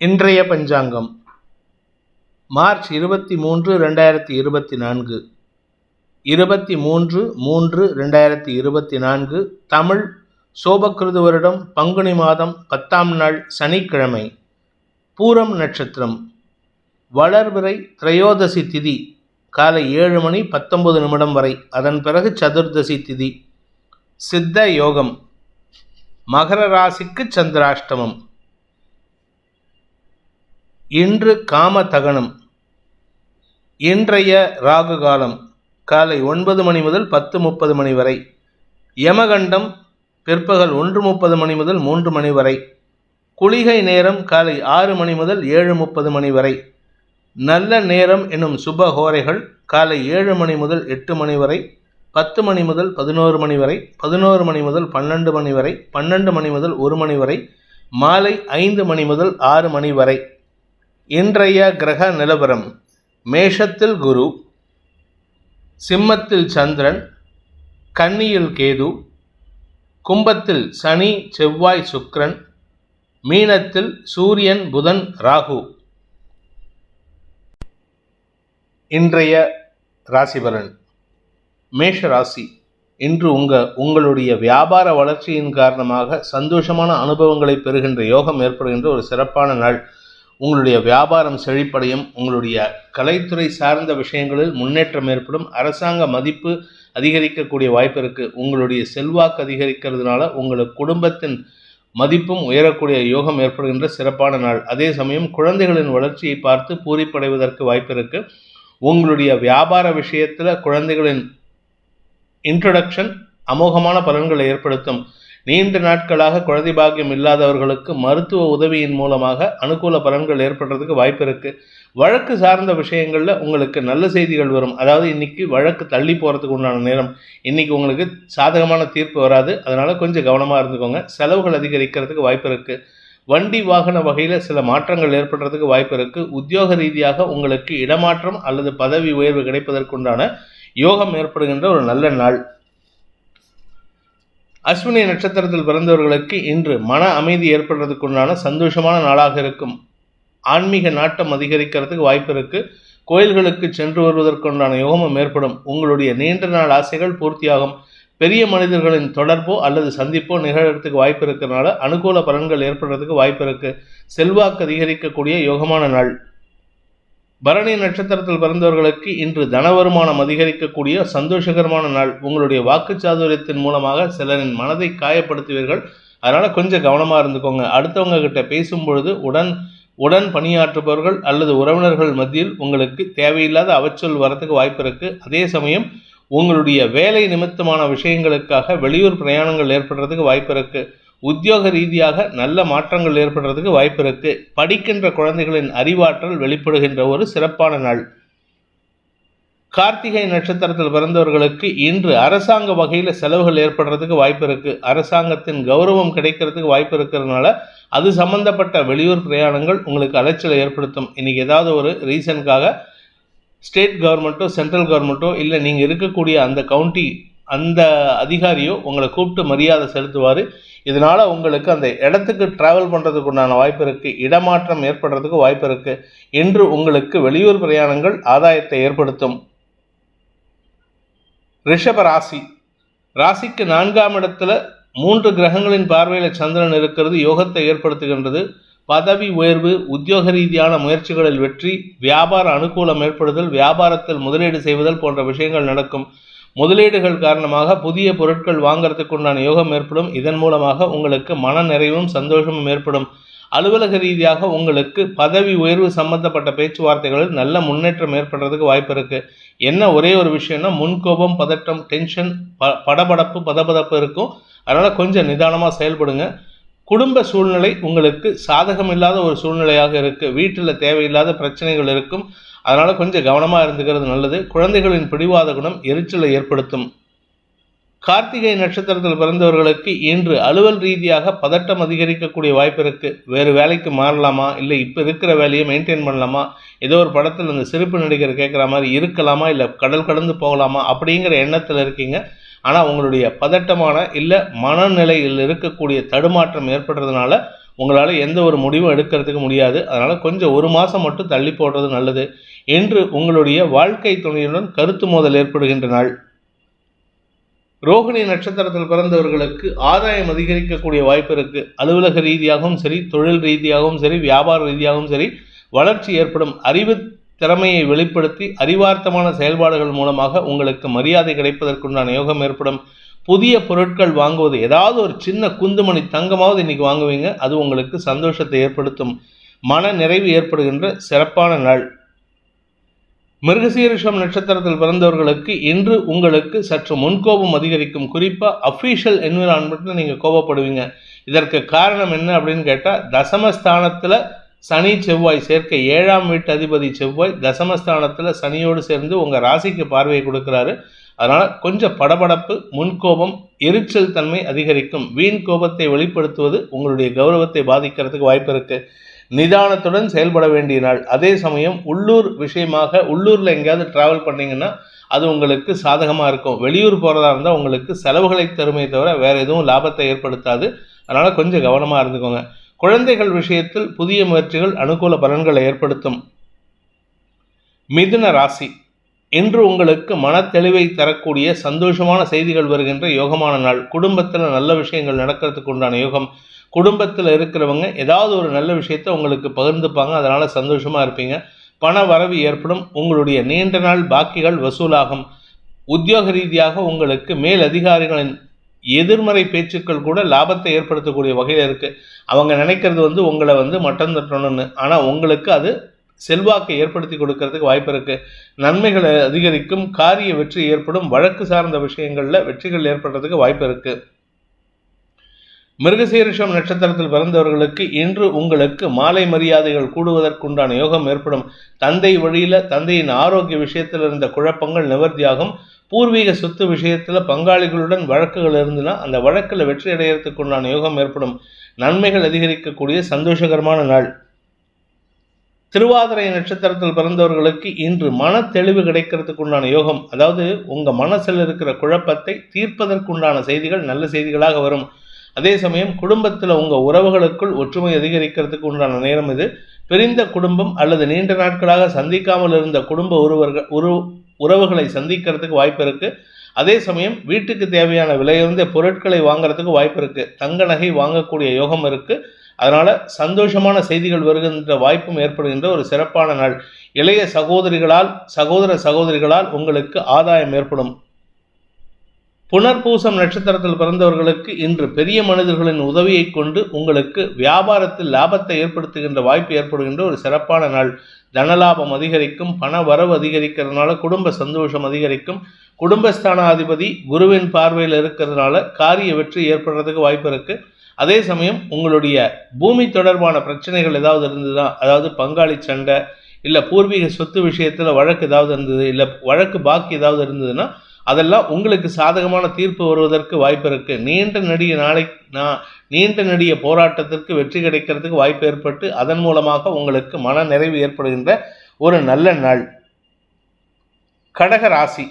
இன்றைய பஞ்சாங்கம் மார்ச் 23, 2024 23/3/2024 தமிழ் சோபக்கிருது வருடம் பங்குனி மாதம் 10ஆம் நாள் சனிக்கிழமை. பூரம் நட்சத்திரம். வளர்பிறை திரையோதசி திதி காலை 7:19 வரை. அதன் பிறகு சதுர்தசி திதி. சித்த யோகம். மகர ராசிக்கு சந்திராஷ்டமம். இன்று காம தகனம். இன்றைய ராகு காலம் காலை 9 மணி முதல் 10:30 மணி வரை. யமகண்டம் பிற்பகல் 1:30 முதல் 3 மணி வரை. குளிகை நேரம் காலை 6 மணி முதல் 7:30 மணி வரை. நல்ல நேரம் எனும் சுப ஹோரைகள் காலை 7 மணி முதல் 8 மணி வரை, 10 மணி முதல் 11 மணி வரை, 11 மணி முதல் 12 மணி வரை, 12 மணி முதல் 1 மணி வரை, மாலை 5 மணி முதல் 6 மணி வரை. இன்றைய கிரக நிலவரம். மேஷத்தில் குரு, சிம்மத்தில் சந்திரன், கன்னியில் கேது, கும்பத்தில் சனி செவ்வாய் சுக்கிரன், மீனத்தில் சூரியன் புதன் ராகு. இன்றைய ராசிபலன். மேஷ ராசி. இன்று உங்களுடைய வியாபார வளர்ச்சியின் காரணமாக சந்தோஷமான அனுபவங்களை பெறுகின்ற யோகம் ஏற்படுகின்ற ஒரு சிறப்பான நாள். உங்களுடைய வியாபாரம் செழிப்படையும். உங்களுடைய கலைத்துறை சார்ந்த விஷயங்களில் முன்னேற்றம் ஏற்படும். அரசாங்க மதிப்பு அதிகரிக்கக்கூடிய வாய்ப்பு இருக்குது. உங்களுடைய செல்வாக்கு அதிகரிக்கிறதுனால உங்களுக்கு குடும்பத்தின் மதிப்பும் உயரக்கூடிய யோகம் ஏற்படுகின்ற சிறப்பான நாள். அதே சமயம் குழந்தைகளின் வளர்ச்சியை பார்த்து பூரிப்படைவதற்கு வாய்ப்பு இருக்குது. உங்களுடைய வியாபார விஷயத்தில் குழந்தைகளின் இன்ட்ரடக்ஷன் அமோகமான பலன்களை ஏற்படுத்தும். நீண்ட நாட்களாக குழந்தை பாக்கியம் இல்லாதவர்களுக்கு மருத்துவ உதவியின் மூலமாக அனுகூல பலன்கள் ஏற்படுறதுக்கு வாய்ப்பு இருக்குது. வழக்கு சார்ந்த விஷயங்களில் உங்களுக்கு நல்ல செய்திகள் வரும். அதாவது இன்றைக்கி வழக்கு தள்ளி போகிறதுக்கு உண்டான நேரம். இன்றைக்கி உங்களுக்கு சாதகமான தீர்ப்பு வராது. அதனால் கொஞ்சம் கவனமாக இருந்துக்கோங்க. செலவுகள் அதிகரிக்கிறதுக்கு வாய்ப்பு இருக்குது. வண்டி வாகன வகையில் சில மாற்றங்கள் ஏற்படுறதுக்கு வாய்ப்பு இருக்குது. உத்தியோக ரீதியாக உங்களுக்கு இடமாற்றம் அல்லது பதவி உயர்வு கிடைப்பதற்குண்டான யோகம் ஏற்படுகின்ற ஒரு நல்ல நாள். அஸ்வினி நட்சத்திரத்தில் பிறந்தவர்களுக்கு இன்று மன அமைதி ஏற்படுறதுக்குண்டான சந்தோஷமான நாளாக இருக்கும். ஆன்மீக நாட்டம் அதிகரிக்கிறதுக்கு வாய்ப்பு இருக்குது. கோயில்களுக்கு சென்று வருவதற்குண்டான யோகமும் ஏற்படும். உங்களுடைய நீண்ட நாள் ஆசைகள் பூர்த்தியாகும். பெரிய மனிதர்களின் தொடர்போ அல்லது சந்திப்போ நிகழறதுக்கு வாய்ப்பு இருக்கிறதுனால அனுகூல பலன்கள் ஏற்படுறதுக்கு வாய்ப்பு இருக்குது. செல்வாக்கு அதிகரிக்கக்கூடிய யோகமான நாள். பரணி நட்சத்திரத்தில் பிறந்தவர்களுக்கு இன்று தன வருமானம் அதிகரிக்கக்கூடிய சந்தோஷகரமான நாள். உங்களுடைய வாக்குச்சாதுரியத்தின் மூலமாக சிலரின் மனதை காயப்படுத்துவீர்கள். அதனால் கொஞ்சம் கவனமாக இருந்துக்கோங்க. அடுத்தவங்க கிட்ட பேசும் பொழுது உடன் பணியாற்றுபவர்கள் அல்லது உறவினர்கள் மத்தியில் உங்களுக்கு தேவையில்லாத அவச்சொல் வரத்துக்கு வாய்ப்பு இருக்குது. அதே சமயம் உங்களுடைய வேலை நிமித்தமான விஷயங்களுக்காக வெளியூர் பிரயாணங்கள் ஏற்படுறதுக்கு வாய்ப்பு இருக்குது. உத்தியோக ரீதியாக நல்ல மாற்றங்கள் ஏற்படுறதுக்கு வாய்ப்பு இருக்கு. படிக்கின்ற குழந்தைகளின் அறிவாற்றல் வெளிப்படுகின்ற ஒரு சிறப்பான நாள். கார்த்திகை நட்சத்திரத்தில் பிறந்தவர்களுக்கு இன்று அரசாங்க வகையில் செலவுகள் ஏற்படுறதுக்கு வாய்ப்பு இருக்கு. அரசாங்கத்தின் கௌரவம் கிடைக்கிறதுக்கு வாய்ப்பு இருக்கிறதுனால அது சம்பந்தப்பட்ட வெளியூர் பிரயாணங்கள் உங்களுக்கு அலைச்சலை ஏற்படுத்தும். இன்னைக்கு ஏதாவது ஒரு ரீசனுக்காக ஸ்டேட் கவர்மெண்ட்டோ சென்ட்ரல் கவர்மெண்ட்டோ இல்லை நீங்கள் இருக்கக்கூடிய அந்த கவுண்டி அந்த அதிகாரியோ உங்களை கூப்பிட்டு மரியாதை செலுத்துவார். இதனால் உங்களுக்கு அந்த இடத்துக்கு ட்ராவல் பண்ணுறதுக்கு உண்டான வாய்ப்பு இருக்குது. இடமாற்றம் ஏற்படுறதுக்கு வாய்ப்பு இருக்குது. இன்று உங்களுக்கு வெளியூர் பிரயாணங்கள் ஆதாயத்தை ஏற்படுத்தும். ரிஷப ராசி. ராசிக்கு 4ஆம் இடத்துல 3 கிரகங்களின் பார்வையில் சந்திரன் இருக்கிறது யோகத்தை ஏற்படுத்துகின்றது. பதவி உயர்வு, உத்தியோக ரீதியான முயற்சிகளில் வெற்றி, வியாபார அனுகூலம் ஏற்படுதல், வியாபாரத்தில் முதலீடு செய்வதல் போன்ற விஷயங்கள் நடக்கும். முதலீடுகள் காரணமாக புதிய பொருட்கள் வாங்கிறதுக்குண்டான யோகம் ஏற்படும். இதன் மூலமாக உங்களுக்கு மன நிறைவும் சந்தோஷமும் ஏற்படும். அலுவலக ரீதியாக உங்களுக்கு பதவி உயர்வு சம்பந்தப்பட்ட பேச்சுவார்த்தைகளில் நல்ல முன்னேற்றம் ஏற்படுறதுக்கு வாய்ப்பு இருக்குது. என்ன ஒரே ஒரு விஷயம்னா முன்கோபம், பதட்டம், டென்ஷன், படபடப்பு, பதபதப்பு இருக்கும். அதனால் கொஞ்சம் நிதானமாக செயல்படுங்க. குடும்ப சூழ்நிலை உங்களுக்கு சாதகம் இல்லாத ஒரு சூழ்நிலையாக இருக்குது. வீட்டில் தேவையில்லாத பிரச்சனைகள் இருக்கும். அதனால் கொஞ்சம் கவனமாக இருந்துக்கிறது நல்லது. குழந்தைகளின் பிடிவாத குணம் எரிச்சலை ஏற்படுத்தும். கார்த்திகை நட்சத்திரத்தில் பிறந்தவர்களுக்கு இன்று அலுவல் ரீதியாக பதட்டம் அதிகரிக்கக்கூடிய வாய்ப்பு இருக்குது. வேறு வேலைக்கு மாறலாமா, இல்லை இப்போ இருக்கிற வேலையை மெயின்டைன் பண்ணலாமா, ஏதோ ஒரு படத்தில் அந்த சிரிப்பு நடிகர் கேட்குற மாதிரி இருக்கலாமா, இல்லை கடல் கடந்து போகலாமா அப்படிங்கிற எண்ணத்தில் இருக்கீங்க. ஆனால் உங்களுடைய பதட்டமான இல்லை மனநிலையில் இருக்கக்கூடிய தடுமாற்றம் ஏற்படுறதுனால உங்களால் எந்த ஒரு முடிவும் எடுக்கிறதுக்கு முடியாது. அதனால் கொஞ்சம் ஒரு மாதம் மட்டும் தள்ளி போடுறது நல்லது. என்று உங்களுடைய வாழ்க்கை துணையுடன் கருத்து மோதல் ஏற்படுகின்ற நாள். ரோகிணி நட்சத்திரத்தில் பிறந்தவர்களுக்கு ஆதாயம் அதிகரிக்கக்கூடிய வாய்ப்பு இருக்கு. அலுவலக ரீதியாகவும் சரி, தொழில் ரீதியாகவும் சரி, வியாபார ரீதியாகவும் சரி வளர்ச்சி ஏற்படும். அறிவு திறமையை வெளிப்படுத்தி அறிவார்த்தமான செயல்பாடுகள் மூலமாக உங்களுக்கு மரியாதை கிடைப்பதற்குண்டான யோகம் ஏற்படும். புதிய பொருட்கள் வாங்குவது, ஏதாவது ஒரு சின்ன குந்துமணி தங்கமாவது இன்னைக்கு வாங்குவீங்க. அது உங்களுக்கு சந்தோஷத்தை ஏற்படுத்தும். மன நிறைவு ஏற்படுகின்ற சிறப்பான நாள். மிருகசீரிஷம் நட்சத்திரத்தில் பிறந்தவர்களுக்கு இன்று உங்களுக்கு சற்று முன்கோபம் அதிகரிக்கும். குறிப்பாக அஃபீஷியல் என்விரான்மெண்ட்டில் நீங்கள் கோபப்படுவீங்க. இதற்கு காரணம் என்ன அப்படின்னு கேட்டால், தசமஸ்தானத்தில் சனி செவ்வாய் சேர்க்கை. 7ஆம் வீட்டு அதிபதி செவ்வாய் தசமஸ்தானத்தில் சனியோடு சேர்ந்து உங்கள் ராசிக்கு பார்வையை கொடுக்குறாரு. அதனால் கொஞ்சம் படபடப்பு, முன்கோபம், எரிச்சல் தன்மை அதிகரிக்கும். வீண் கோபத்தை வெளிப்படுத்துவது உங்களுடைய கௌரவத்தை பாதிக்கிறதுக்கு வாய்ப்பு இருக்குது. நிதானத்துடன் செயல்பட வேண்டிய நாள். அதே சமயம் உள்ளூர் விஷயமாக உள்ளூரில் எங்கேயாவது ட்ராவல் பண்ணிங்கன்னா அது உங்களுக்கு சாதகமாக இருக்கும். வெளியூர் போகிறதா இருந்தால் உங்களுக்கு செலவுகளை தருமே தவிர வேறு எதுவும் லாபத்தை ஏற்படுத்தாது. அதனால் கொஞ்சம் கவனமாக இருந்துக்கோங்க. குழந்தைகள் விஷயத்தில் புதிய முயற்சிகள் அனுகூல பலன்களை ஏற்படுத்தும். மிதுன ராசி, இன்று உங்களுக்கு மனத்தெளிவை தரக்கூடிய சந்தோஷமான செய்திகள் வருகின்ற யோகமான நாள். குடும்பத்தில் நல்ல விஷயங்கள் நடக்கிறதுக்கு உண்டான யோகம். குடும்பத்தில் இருக்கிறவங்க ஏதாவது ஒரு நல்ல விஷயத்தை உங்களுக்கு பகிர்ந்துப்பாங்க. அதனால் சந்தோஷமாக இருப்பீங்க. பண வரவு ஏற்படும். உங்களுடைய நீண்ட நாள் பாக்கிகள் வசூலாகும். உத்தியோக ரீதியாக உங்களுக்கு மேல் அதிகாரிகளின் எதிர்மறை பேச்சுக்கள் கூட லாபத்தை ஏற்படுத்தக்கூடிய வகையில் இருக்குது. அவங்க நினைக்கிறது உங்களை மட்டம் தட்டணும்னு, ஆனால் உங்களுக்கு அது செல்வாக்கை ஏற்படுத்தி கொடுக்கறதுக்கு வாய்ப்பு இருக்குது. நன்மைகளை அதிகரிக்கும். காரிய வெற்றி ஏற்படும். வழக்கு சார்ந்த விஷயங்களில் வெற்றிகள் ஏற்படுறதுக்கு வாய்ப்பு இருக்குது. மிருகசீரிஷம் நட்சத்திரத்தில் பிறந்தவர்களுக்கு இன்று உங்களுக்கு மாலை மரியாதைகள் கூடுவதற்குண்டான யோகம் ஏற்படும். தந்தை வழியில் தந்தையின் ஆரோக்கிய விஷயத்தில் இருந்த குழப்பங்கள் நிவர்த்தியாகும். பூர்வீக சொத்து விஷயத்தில் பங்காளிகளுடன் வழக்குகள் இருந்துன்னா அந்த வழக்கில் வெற்றி அடைகிறதுக்கு உண்டான யோகம் ஏற்படும். நன்மைகள் அதிகரிக்கக்கூடிய சந்தோஷகரமான நாள். திருவாதிரை நட்சத்திரத்தில் பிறந்தவர்களுக்கு இன்று மன தெளிவு கிடைக்கிறதுக்கு உண்டான யோகம். அதாவது உங்கள் மனசில் இருக்கிற குழப்பத்தை தீர்ப்பதற்குண்டான செய்திகள் நல்ல செய்திகளாக வரும். அதே சமயம் குடும்பத்தில் உங்கள் உறவுகளுக்குள் ஒற்றுமை அதிகரிக்கிறதுக்கு உண்டான நேரம் இது. பிரிந்த குடும்பம் அல்லது நீண்ட நாட்களாக சந்திக்காமல் இருந்த குடும்ப உறவுகளை சந்திக்கிறதுக்கு வாய்ப்பு இருக்குது. அதே சமயம் வீட்டுக்கு தேவையான விலையுயர்ந்த பொருட்களை வாங்குறதுக்கு வாய்ப்பு இருக்குது. தங்க நகை வாங்கக்கூடிய யோகம் இருக்குது. அதனால் சந்தோஷமான செய்திகள் வருகின்ற வாய்ப்பும் ஏற்படுகின்ற ஒரு சிறப்பான நாள். இளைய சகோதரிகளால் உங்களுக்கு ஆதாயம் ஏற்படும். புனர்பூசம் நட்சத்திரத்தில் பிறந்தவர்களுக்கு இன்று பெரிய மனிதர்களின் உதவியை கொண்டு உங்களுக்கு வியாபாரத்தில் லாபத்தை ஏற்படுத்துகின்ற வாய்ப்பு ஏற்படுகின்ற ஒரு சிறப்பான நாள். தனலாபம் அதிகரிக்கும். பண வரவு அதிகரிக்கிறதுனால குடும்ப சந்தோஷம் அதிகரிக்கும். குடும்பஸ்தானாதிபதி குருவின் பார்வையில் இருக்கிறதுனால காரிய வெற்றி ஏற்படுறதுக்கு வாய்ப்பு இருக்குது. அதே சமயம் உங்களுடைய பூமி தொடர்பான பிரச்சனைகள் ஏதாவது இருந்ததுன்னா, அதாவது பங்காளி சண்டை, இல்லை பூர்வீக சொத்து விஷயத்தில் வழக்கு ஏதாவது இருந்தது, இல்லை வழக்கு பாக்கி ஏதாவது இருந்ததுன்னா அதெல்லாம் உங்களுக்கு சாதகமான தீர்ப்பு வருவதற்கு வாய்ப்பு இருக்குது. நீண்ட நெடிய போராட்டத்திற்கு வெற்றி கிடைக்கிறதுக்கு வாய்ப்பு ஏற்பட்டு அதன் மூலமாக உங்களுக்கு மன நிறைவு ஏற்படுகின்ற ஒரு நல்ல நாள். கடக ராசி,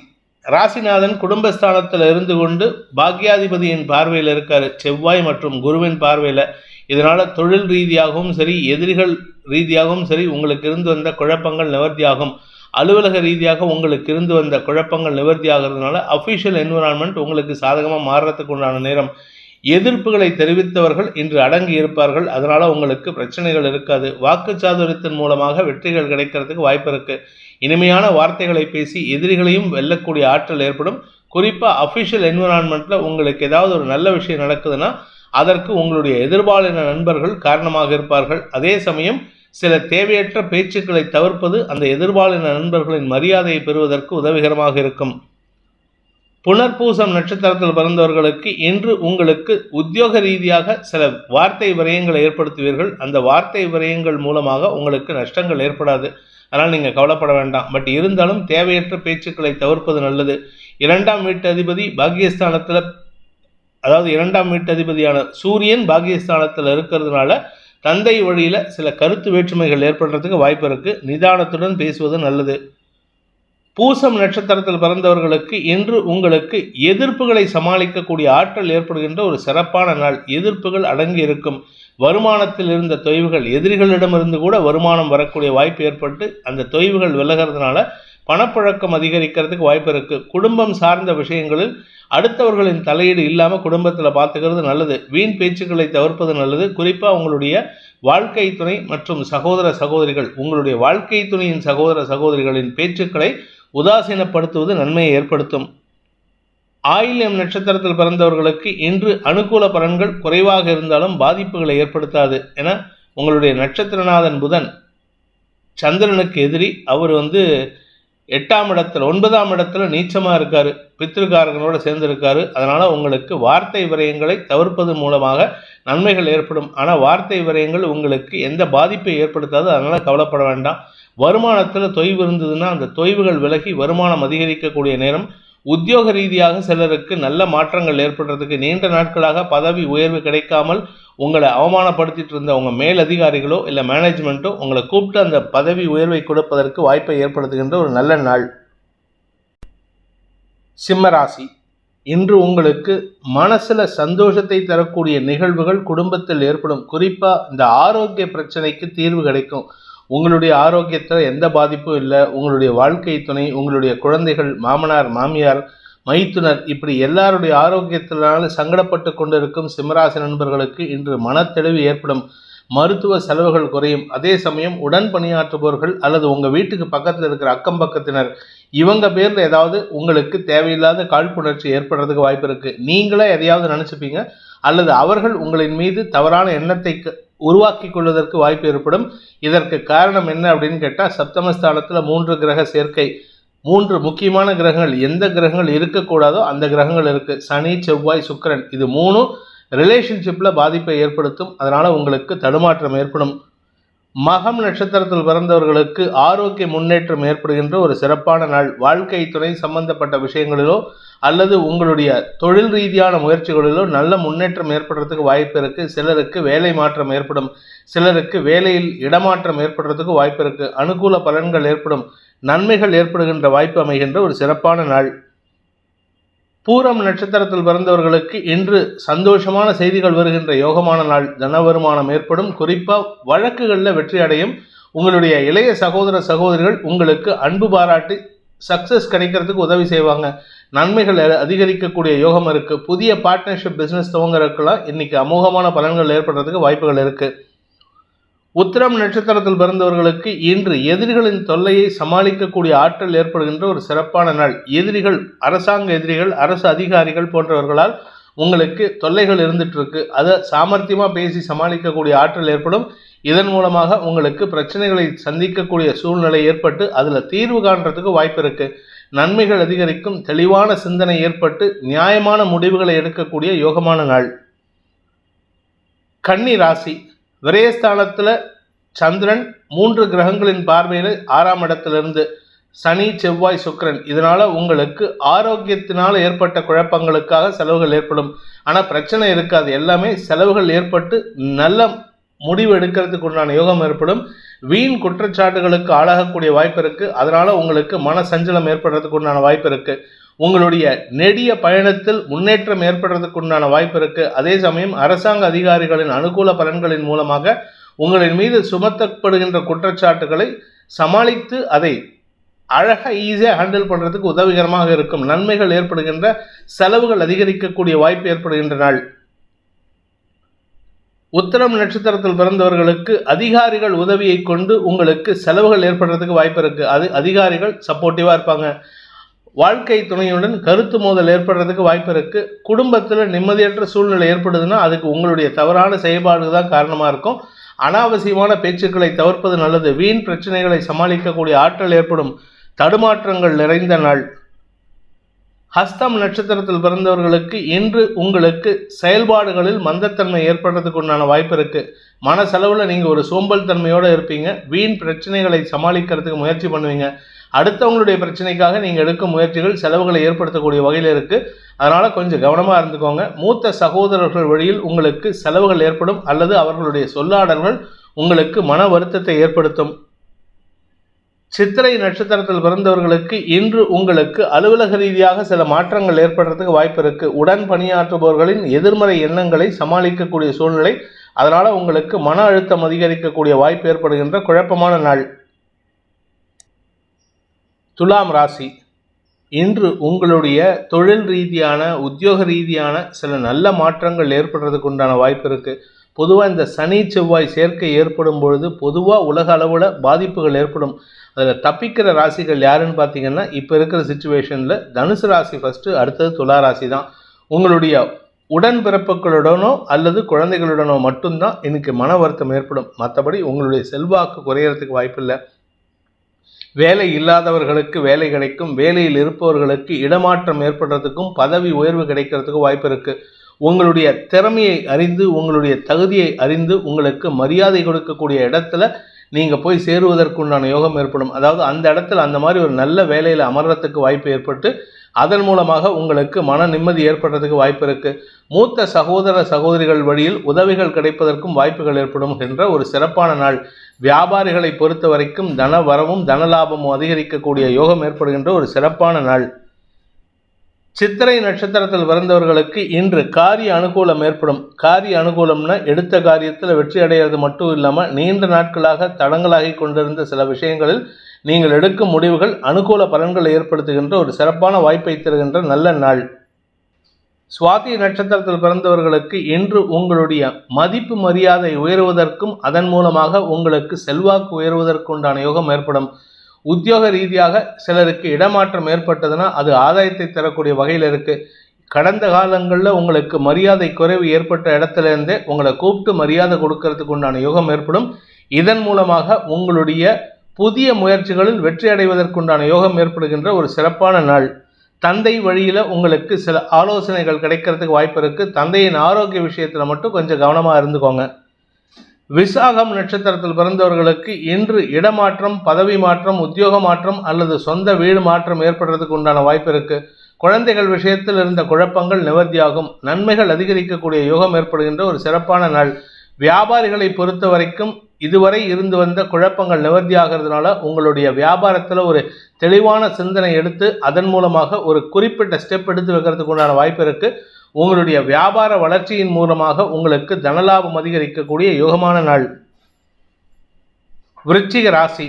ராசிநாதன் குடும்பஸ்தானத்தில் இருந்து கொண்டு பாக்யாதிபதியின் பார்வையில் இருக்கார். செவ்வாய் மற்றும் குருவின் பார்வையில். இதனால் தொழில் ரீதியாகவும் சரி, எதிரிகள் ரீதியாகவும் சரி உங்களுக்கு இருந்து வந்த குழப்பங்கள் நிவர்த்தியாகும். அலுவலக ரீதியாக உங்களுக்கு இருந்து வந்த குழப்பங்கள் நிவர்த்தி ஆகிறதுனால அஃபிஷியல் என்விரான்மெண்ட் உங்களுக்கு சாதகமாக மாறுறதுக்கு உண்டான நேரம். எதிர்ப்புகளை தெரிவித்தவர்கள் இன்று அடங்கி இருப்பார்கள். அதனால் உங்களுக்கு பிரச்சனைகள் இருக்காது. வாக்குச்சாதுரியத்தின் மூலமாக வெற்றிகள் கிடைக்கிறதுக்கு வாய்ப்பு இருக்குது. இனிமையான வார்த்தைகளை பேசி எதிரிகளையும் வெல்லக்கூடிய ஆற்றல் ஏற்படும். குறிப்பாக அஃபிஷியல் என்விரான்மெண்ட்டில் உங்களுக்கு ஏதாவது ஒரு நல்ல விஷயம் நடக்குதுன்னா அதற்கு உங்களுடைய எதிர்பாலின நண்பர்கள் காரணமாக இருப்பார்கள். அதே சமயம் சில தேவையற்ற பேச்சுக்களை தவிர்ப்பது அந்த எதிர்பாலின நண்பர்களின் மரியாதையை பெறுவதற்கு உதவிகரமாக இருக்கும். புனர்பூசம் நட்சத்திரத்தில் பிறந்தவர்களுக்கு இன்று உங்களுக்கு உத்தியோக ரீதியாக சில வார்த்தை விரயங்களை ஏற்படுத்துவீர்கள். அந்த வார்த்தை விரயங்கள் மூலமாக உங்களுக்கு நஷ்டங்கள் ஏற்படாது. அதனால் நீங்கள் கவலைப்பட வேண்டாம். பட் இருந்தாலும் தேவையற்ற பேச்சுக்களை தவிர்ப்பது நல்லது. 2ஆம் வீட்டு அதிபதி பாக்கியஸ்தானத்தில், அதாவது 2ஆம் வீட்டு அதிபதியான சூரியன் பாக்கியஸ்தானத்தில் இருக்கிறதுனால தந்தை வழியில் சில கருத்து வேற்றுமைகள் ஏற்படுறதுக்கு வாய்ப்பு இருக்குது. நிதானத்துடன் பேசுவது நல்லது. பூசம் நட்சத்திரத்தில் பிறந்தவர்களுக்கு இன்று உங்களுக்கு எதிர்ப்புகளை சமாளிக்கக்கூடிய ஆற்றல் ஏற்படுகின்ற ஒரு சிறப்பான நாள். எதிர்ப்புகள் அடங்கி இருக்கும். வருமானத்தில் இருந்த தொய்வுகள், எதிரிகளிடமிருந்து கூட வருமானம் வரக்கூடிய வாய்ப்பு ஏற்பட்டு அந்த தொய்வுகள் விலகிறதுனால பணப்புழக்கம் அதிகரிக்கிறதுக்கு வாய்ப்பு இருக்கு. குடும்பம் சார்ந்த விஷயங்களில் அடுத்தவர்களின் தலையீடு இல்லாமல் குடும்பத்தில் பார்த்துக்கிறது நல்லது. வீண் பேச்சுக்களை தவிர்ப்பது நல்லது. குறிப்பாக உங்களுடைய வாழ்க்கை துணை மற்றும் சகோதர சகோதரிகள், உங்களுடைய வாழ்க்கை துணையின் சகோதர சகோதரிகளின் பேச்சுக்களை உதாசீனப்படுத்துவது நன்மையை ஏற்படுத்தும். ஆயில்யம் நட்சத்திரத்தில் பிறந்தவர்களுக்கு இன்று அனுகூல பலன்கள் குறைவாக இருந்தாலும் பாதிப்புகளை ஏற்படுத்தாது. என உங்களுடைய நட்சத்திரநாதன் புதன் சந்திரனுக்கு எதிரி. அவர் 8ஆம் இடத்துல 9ஆம் இடத்துல நீச்சமாக இருக்காரு, பித்ருக்காரகனோட சேர்ந்திருக்காரு. அதனால உங்களுக்கு வார்த்தை விரயங்களை தவிர்ப்பது மூலமாக நன்மைகள் ஏற்படும். ஆனால் வார்த்தை விரயங்கள் உங்களுக்கு எந்த பாதிப்பை ஏற்படுத்தாது. அதனால கவலைப்பட வேண்டாம். வருமானத்தில் தொய்வு இருந்ததுன்னா அந்த தொய்வுகள் விலகி வருமானம் அதிகரிக்கக்கூடிய நேரம். உத்தியோக ரீதியாக சிலருக்கு நல்ல மாற்றங்கள் ஏற்படுறதுக்கு, நீண்ட நாட்களாக பதவி உயர்வு கிடைக்காமல் உங்களை அவமானப்படுத்திட்டு இருந்த உங்கள் மேலதிகாரிகளோ இல்லை மேனேஜ்மெண்ட்டோ உங்களை கூப்பிட்டு அந்த பதவி உயர்வை கொடுப்பதற்கு வாய்ப்பை ஏற்படுத்துகின்ற ஒரு நல்ல நாள். சிம்மராசி, இன்று உங்களுக்கு மனசில் சந்தோஷத்தை தரக்கூடிய நிகழ்வுகள் குடும்பத்தில் ஏற்படும். குறிப்பாக இந்த ஆரோக்கிய பிரச்சனைக்கு தீர்வு கிடைக்கும். உங்களுடைய ஆரோக்கியத்தில் எந்த பாதிப்பும் இல்லை. உங்களுடைய வாழ்க்கை துணை, உங்களுடைய குழந்தைகள், மாமனார் மாமியார், மைத்துனர், இப்படி எல்லாருடைய ஆரோக்கியத்தினால சங்கடப்பட்டு கொண்டிருக்கும் சிம்மராசி நண்பர்களுக்கு இன்று மனத்தெளிவு ஏற்படும். மருத்துவ செலவுகள் குறையும். அதே சமயம் உடன் பணியாற்றுபவர்கள் அல்லது உங்கள் வீட்டுக்கு பக்கத்தில் இருக்கிற அக்கம் பக்கத்தினர், இவங்க பேரில் ஏதாவது உங்களுக்கு தேவையில்லாத காழ்ப்புணர்ச்சி ஏற்படுறதுக்கு வாய்ப்பு இருக்குது. நீங்களே எதையாவது நினச்சிப்பீங்க அல்லது அவர்கள் உங்களின் மீது தவறான எண்ணத்தை உருவாக்கி கொள்வதற்கு வாய்ப்பு ஏற்படும். இதற்கு காரணம் என்ன அப்படின்னு கேட்டால், சப்தமஸ்தானத்தில் 3 கிரக சேர்க்கை. 3 முக்கியமான கிரகங்கள், எந்த கிரகங்கள் இருக்கக்கூடாதோ அந்த கிரகங்கள் இருக்குது. சனி, செவ்வாய், சுக்கிரன், இது 3 ரிலேஷன்ஷிப்பில் பாதிப்பை ஏற்படுத்தும். அதனால் உங்களுக்கு தடுமாற்றம் ஏற்படும். மகம் நட்சத்திரத்தில் பிறந்தவர்களுக்கு ஆரோக்கிய முன்னேற்றம் ஏற்படுகின்ற ஒரு சிறப்பான நாள். வாழ்க்கை துணை சம்பந்தப்பட்ட விஷயங்களிலோ அல்லது உங்களுடைய தொழில் ரீதியான முயற்சிகளிலோ நல்ல முன்னேற்றம் ஏற்படுறதுக்கு வாய்ப்பு இருக்குது. சிலருக்கு வேலை மாற்றம் ஏற்படும். சிலருக்கு வேலையில் இடமாற்றம் ஏற்படுறதுக்கு வாய்ப்பு இருக்குது. அனுகூல பலன்கள் ஏற்படும். நன்மைகள் ஏற்படுகின்ற வாய்ப்பு அமைகின்ற ஒரு சிறப்பான நாள். பூரம் நட்சத்திரத்தில் பிறந்தவர்களுக்கு இன்று சந்தோஷமான செய்திகள் வருகின்ற யோகமான நாள். தன வருமானம் ஏற்படும். குறிப்பாக வழக்குகளில் வெற்றி அடையும். உங்களுடைய இளைய சகோதர சகோதரிகள் உங்களுக்கு அன்பு பாராட்டி சக்ஸஸ் கிடைக்கிறதுக்கு உதவி செய்வாங்க. நன்மைகள் அதிகரிக்கக்கூடிய யோகம் இருக்குது. புதிய பார்ட்னர்ஷிப் பிஸ்னஸ் துவங்குறதுக்கெல்லாம் இன்னைக்கு அமோகமான பலன்கள் ஏற்படுறதுக்கு வாய்ப்புகள் இருக்குது. உத்திரம் நட்சத்திரத்தில் பிறந்தவர்களுக்கு இன்று எதிரிகளின் தொல்லையை சமாளிக்கக்கூடிய ஆற்றல் ஏற்படுகின்ற ஒரு சிறப்பான நாள். எதிரிகள், அரசாங்க எதிரிகள், அரசு அதிகாரிகள் போன்றவர்களால் உங்களுக்கு தொல்லைகள் இருந்துட்டு இருக்கு. அதை சாமர்த்தியமாக பேசி சமாளிக்கக்கூடிய ஆற்றல் ஏற்படும். இதன் மூலமாக உங்களுக்கு பிரச்சனைகளை சந்திக்கக்கூடிய சூழ்நிலை ஏற்பட்டு அதில் தீர்வு காண்றதுக்கு வாய்ப்பு இருக்கு. நன்மைகள் அதிகரிக்கும். தெளிவான சிந்தனை ஏற்பட்டு நியாயமான முடிவுகளை எடுக்கக்கூடிய யோகமான நாள். கன்னி ராசி, விரயஸ்தானத்தில் சந்திரன் 3 கிரகங்களின் பார்வையில் 6ஆம் இடத்திலிருந்து சனி, செவ்வாய், சுக்கிரன். இதனால் உங்களுக்கு ஆரோக்கியத்தினால் ஏற்பட்ட குழப்பங்களுக்காக செலவுகள் ஏற்படும். ஆனால் பிரச்சனை இருக்காது. எல்லாமே செலவுகள் ஏற்பட்டு நல்ல முடிவு எடுக்கிறதுக்கு உண்டான யோகம் ஏற்படும். வீண் குற்றச்சாட்டுகளுக்கு ஆளாகக்கூடிய வாய்ப்பு இருக்குது. அதனால் உங்களுக்கு மன சஞ்சலம் ஏற்படுறதுக்கு உண்டான வாய்ப்பு இருக்குது. உங்களுடைய நெடிய பயணத்தில் முன்னேற்றம் ஏற்படுறதுக்கு உண்டான வாய்ப்பு இருக்குது. அதே சமயம் அரசாங்க அதிகாரிகளின் அனுகூல பலன்களின் மூலமாக உங்களின் மீது சுமத்தப்படுகின்ற குற்றச்சாட்டுகளை சமாளித்து அதை அழகாக ஈஸியாக ஹேண்டில் பண்ணுறதுக்கு உதவிகரமாக இருக்கும். நன்மைகள் ஏற்படுகின்ற, செலவுகள் அதிகரிக்கக்கூடிய வாய்ப்பு ஏற்படுகின்ற நாள். உத்திரம் நட்சத்திரத்தில் பிறந்தவர்களுக்கு அதிகாரிகள் உதவியை கொண்டு உங்களுக்கு செலவுகள் ஏற்படுறதுக்கு வாய்ப்பு இருக்குது. அது அதிகாரிகள் சப்போர்ட்டிவாக இருப்பாங்க. வாழ்க்கை துணையுடன் கருத்து மோதல் ஏற்படுறதுக்கு வாய்ப்பு இருக்குது. குடும்பத்தில் நிம்மதியற்ற சூழ்நிலை ஏற்படுதுன்னா அதுக்கு உங்களுடைய தவறான செயல்பாடு தான் காரணமாக இருக்கும். அனாவசியமான பேச்சுக்களை தவிர்ப்பது நல்லது. வீண் பிரச்சனைகளை சமாளிக்கக்கூடிய ஆற்றல் ஏற்படும். தடுமாற்றங்கள் நிறைந்த நாள். ஹஸ்தம் நட்சத்திரத்தில் பிறந்தவர்களுக்கு இன்று உங்களுக்கு செயல்பாடுகளில் மந்தத்தன்மை ஏற்படுறதுக்கு உண்டான வாய்ப்பு இருக்குது. மன செலவில் நீங்கள் ஒரு சோம்பல் தன்மையோடு இருப்பீங்க. வீண் பிரச்சனைகளை சமாளிக்கிறதுக்கு முயற்சி பண்ணுவீங்க. அடுத்தவங்களுடைய பிரச்சனைக்காக நீங்கள் எடுக்கும் முயற்சிகள் செலவுகளை ஏற்படுத்தக்கூடிய வகையில் இருக்குது. அதனால் கொஞ்சம் கவனமாக இருந்துக்கோங்க. மூத்த சகோதரர்கள் வழியில் உங்களுக்கு செலவுகள் ஏற்படும் அல்லது அவர்களுடைய சொல்லாடல்கள் உங்களுக்கு மன வருத்தத்தை ஏற்படுத்தும். சித்திரை நட்சத்திரத்தில் பிறந்தவர்களுக்கு இன்று உங்களுக்கு அலுவலக ரீதியாக சில மாற்றங்கள் ஏற்படுறதுக்கு வாய்ப்பு இருக்கு. உடன் பணியாற்றுபவர்களின் எதிர்மறை எண்ணங்களை சமாளிக்கக்கூடிய சூழ்நிலை, அதனால உங்களுக்கு மன அழுத்தம் அதிகரிக்கக்கூடிய வாய்ப்பு ஏற்படுகின்ற குழப்பமான நாள். துலாம் ராசி, இன்று உங்களுடைய தொழில் ரீதியான உத்தியோக ரீதியான சில நல்ல மாற்றங்கள் ஏற்படுறதுக்கு உண்டான வாய்ப்பு இருக்கு. பொதுவாக இந்த சனி செவ்வாய் சேர்க்கை ஏற்படும் பொழுது பொதுவாக உலக அளவில் பாதிப்புகள் ஏற்படும். அதில் தப்பிக்கிற ராசிகள் யாருன்னு பார்த்தீங்கன்னா, இப்போ இருக்கிற சுச்சுவேஷனில் தனுசு ராசி ஃபஸ்ட்டு, அடுத்தது துலா ராசி தான். உங்களுடைய உடன்பிறப்புகளுடனோ அல்லது குழந்தைகளுடனோ மட்டும்தான் இன்னைக்கு மன வருத்தம் ஏற்படும். மற்றபடி உங்களுடைய செல்வாக்கு குறையறதுக்கு வாய்ப்பில்லை. வேலை இல்லாதவர்களுக்கு வேலை கிடைக்கும். வேலையில் இருப்பவர்களுக்கு இடமாற்றம் ஏற்படுறதுக்கும் பதவி உயர்வு கிடைக்கிறதுக்கும் வாய்ப்பு இருக்குது. உங்களுடைய திறமையை அறிந்து உங்களுடைய தகுதியை அறிந்து உங்களுக்கு மரியாதை கொடுக்கக்கூடிய இடத்துல நீங்கள் போய் சேருவதற்குண்டான யோகம் ஏற்படும். அதாவது அந்த இடத்துல அந்த மாதிரி ஒரு நல்ல வேலையில் அமர்றதுக்கு வாய்ப்பு ஏற்பட்டு அதன் மூலமாக உங்களுக்கு மன நிம்மதி ஏற்படுறதுக்கு வாய்ப்பு இருக்குது. மூத்த சகோதர சகோதரிகள் வழியில் உதவிகள் கிடைப்பதற்கும் வாய்ப்புகள் ஏற்படும் என்ற ஒரு சிறப்பான நாள். வியாபாரிகளை பொறுத்த வரைக்கும் தன வரவும் தன லாபமும் அதிகரிக்கக்கூடிய யோகம் ஏற்படுகின்ற ஒரு சிறப்பான நாள். சித்திரை நட்சத்திரத்தில் பிறந்தவர்களுக்கு இன்று காரிய அனுகூலம் ஏற்படும். காரிய அனுகூலம்னா எடுத்த காரியத்தில் வெற்றி அடைகிறது மட்டும் இல்லாமல் நீண்ட நாட்களாக தடங்களாகி கொண்டிருந்த சில விஷயங்களில் நீங்கள் எடுக்கும் முடிவுகள் அனுகூல பலன்களை ஏற்படுத்துகின்ற ஒரு சிறப்பான வாய்ப்பை தருகின்ற நல்ல நாள். சுவாதி நட்சத்திரத்தில் பிறந்தவர்களுக்கு இன்று உங்களுடைய மதிப்பு மரியாதை உயர்வதற்கும் அதன் மூலமாக உங்களுக்கு செல்வாக்கு உயர்வதற்குண்டான யோகம் ஏற்படும். உத்தியோக ரீதியாக சிலருக்கு இடமாற்றம் ஏற்பட்டதுன்னா அது ஆதாயத்தை தரக்கூடிய வகையில் இருக்குது. கடந்த காலங்களில் உங்களுக்கு மரியாதை குறைவு ஏற்பட்ட இடத்துலேருந்தே உங்களை கூப்பிட்டு மரியாதை கொடுக்கறதுக்கு உண்டான யோகம் ஏற்படும். இதன் மூலமாக உங்களுடைய புதிய முயற்சிகளில் வெற்றி அடைவதற்குண்டான யோகம் ஏற்படுகின்ற ஒரு சிறப்பான நாள். தந்தை வழியில் உங்களுக்கு சில ஆலோசனைகள் கிடைக்கிறதுக்கு வாய்ப்பு இருக்குது. தந்தையின் ஆரோக்கிய விஷயத்தில் மட்டும் கொஞ்சம் கவனமாக இருந்துக்கோங்க. விசாகம் நட்சத்திரத்தில் பிறந்தவர்களுக்கு இன்று இடமாற்றம், பதவி மாற்றம், உத்தியோக மாற்றம் அல்லது சொந்த வீடு மாற்றம் ஏற்படுறதுக்கு உண்டான வாய்ப்பு இருக்கு. குழந்தைகள் விஷயத்தில் இருந்த குழப்பங்கள் நிவர்த்தியாகும். நன்மைகள் அதிகரிக்கக்கூடிய யோகம் ஏற்படுகின்ற ஒரு சிறப்பான நாள். வியாபாரிகளை பொறுத்த வரைக்கும் இதுவரை இருந்து வந்த குழப்பங்கள் நிவர்த்தியாகிறதுனால உங்களுடைய வியாபாரத்தில் ஒரு தெளிவான சிந்தனை எடுத்து அதன் மூலமாக ஒரு குறிப்பிட்ட ஸ்டெப் எடுத்து வைக்கிறதுக்கு உண்டான வாய்ப்பு இருக்கு. உங்களுடைய வியாபார வளர்ச்சியின் மூலமாக உங்களுக்கு தனலாபம் அதிகரிக்கக்கூடிய யோகமான நாள். விருச்சிக ராசி,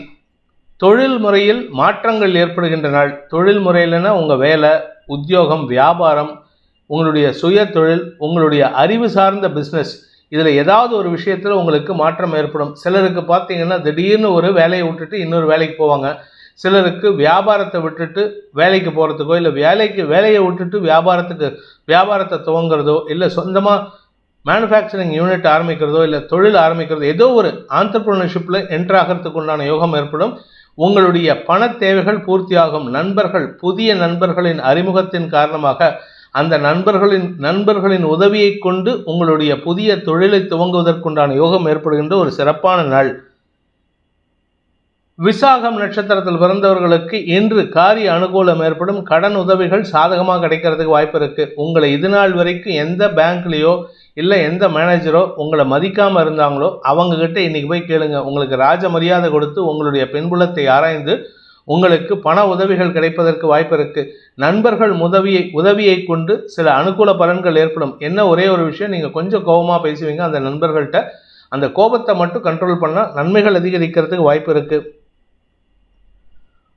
தொழில் முறையில் மாற்றங்கள் ஏற்படுகின்ற நாள். தொழில் முறையில்னா உங்கள் வேலை, உத்தியோகம், வியாபாரம், உங்களுடைய சுய தொழில், உங்களுடைய அறிவு சார்ந்த பிஸ்னஸ், இதில் ஏதாவது ஒரு விஷயத்தில் உங்களுக்கு மாற்றம் ஏற்படும். சிலருக்கு பார்த்தீங்கன்னா திடீர்னு ஒரு வேலையை விட்டுட்டு இன்னொரு வேலைக்கு போவாங்க. சிலருக்கு வியாபாரத்தை விட்டுட்டு வேலைக்கு போகிறதுக்கோ இல்லை வேலையை விட்டுட்டு வியாபாரத்தை துவங்குறதோ இல்லை சொந்தமாக மேனுஃபேக்சரிங் யூனிட் ஆரம்பிக்கிறதோ இல்லை தொழில் ஆரம்பிக்கிறதோ ஏதோ ஒரு ஆண்டர்பிரினர்ஷிப்பில் என்ட்ரு ஆகிறதுக்கு உண்டான யோகம் ஏற்படும். உங்களுடைய பண தேவைகள் பூர்த்தியாகும். புதிய நண்பர்களின் அறிமுகத்தின் காரணமாக அந்த நண்பர்களின் உதவியை கொண்டு உங்களுடைய புதிய தொழிலை துவங்குவதற்குண்டான யோகம் ஏற்படுகின்ற ஒரு சிறப்பான நாள். விசாகம் நட்சத்திரத்தில் பிறந்தவர்களுக்கு இன்று காரிய அனுகூலம் ஏற்படும். கடன் உதவிகள் சாதகமாக கிடைக்கிறதுக்கு வாய்ப்பு இருக்கு. உங்களை இது நாள் வரைக்கும் எந்த பேங்க்லேயோ இல்லை எந்த மேனேஜரோ உங்களை மதிக்காமல் இருந்தாங்களோ அவங்க கிட்ட இன்னைக்கு போய் கேளுங்க. உங்களுக்கு ராஜ மரியாதை கொடுத்து உங்களுடைய பின்புலத்தை ஆராய்ந்து உங்களுக்கு பண உதவிகள் கிடைப்பதற்கு வாய்ப்பு இருக்கு. நண்பர்கள் உதவியை கொண்டு சில அனுகூல பலன்கள் ஏற்படும். என்ன ஒரே ஒரு விஷயம், நீங்கள் கொஞ்சம் கோபமாக பேசுவீங்க. அந்த நண்பர்கள்ட்ட அந்த கோபத்தை மட்டும் கண்ட்ரோல் பண்ணால் நன்மைகள் அதிகரிக்கிறதுக்கு வாய்ப்பு இருக்கு.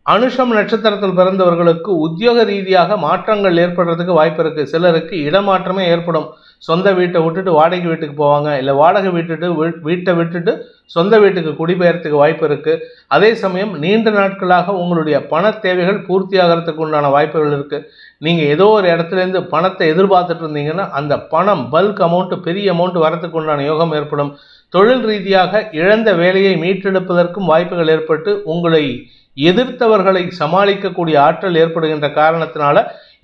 அனுஷம் நட்சத்திரத்தில் பிறந்தவர்களுக்கு உத்தியோக ரீதியாக மாற்றங்கள் ஏற்படுறதுக்கு வாய்ப்பு இருக்கு. சிலருக்கு இடமாற்றமே ஏற்படும். சொந்த வீட்டை விட்டுட்டு வாடகை வீட்டுக்கு போவாங்க, இல்லை வாடகை வீட்டை விட்டுட்டு சொந்த வீட்டுக்கு குடிபெயர்த்துக்கு வாய்ப்பு இருக்கு. அதே சமயம் நீண்ட நாட்களாக உங்களுடைய பண தேவைகள் பூர்த்தியாகிறதுக்கு உண்டான வாய்ப்புகள் இருக்கு. நீங்க ஏதோ ஒரு இடத்துலேருந்து பணத்தை எதிர்பார்த்துட்டு இருந்தீங்கன்னா அந்த பணம் பல்க் அமௌண்ட், பெரிய அமௌண்ட் வரத்துக்கு உண்டான யோகம் ஏற்படும். தொழில் ரீதியாக இழந்த வேலையை மீட்டெடுப்பதற்கும் வாய்ப்புகள் ஏற்பட்டு உங்களை எதிர்த்தவர்களை சமாளிக்கக்கூடிய ஆற்றல் ஏற்படுகின்ற காரணத்தினால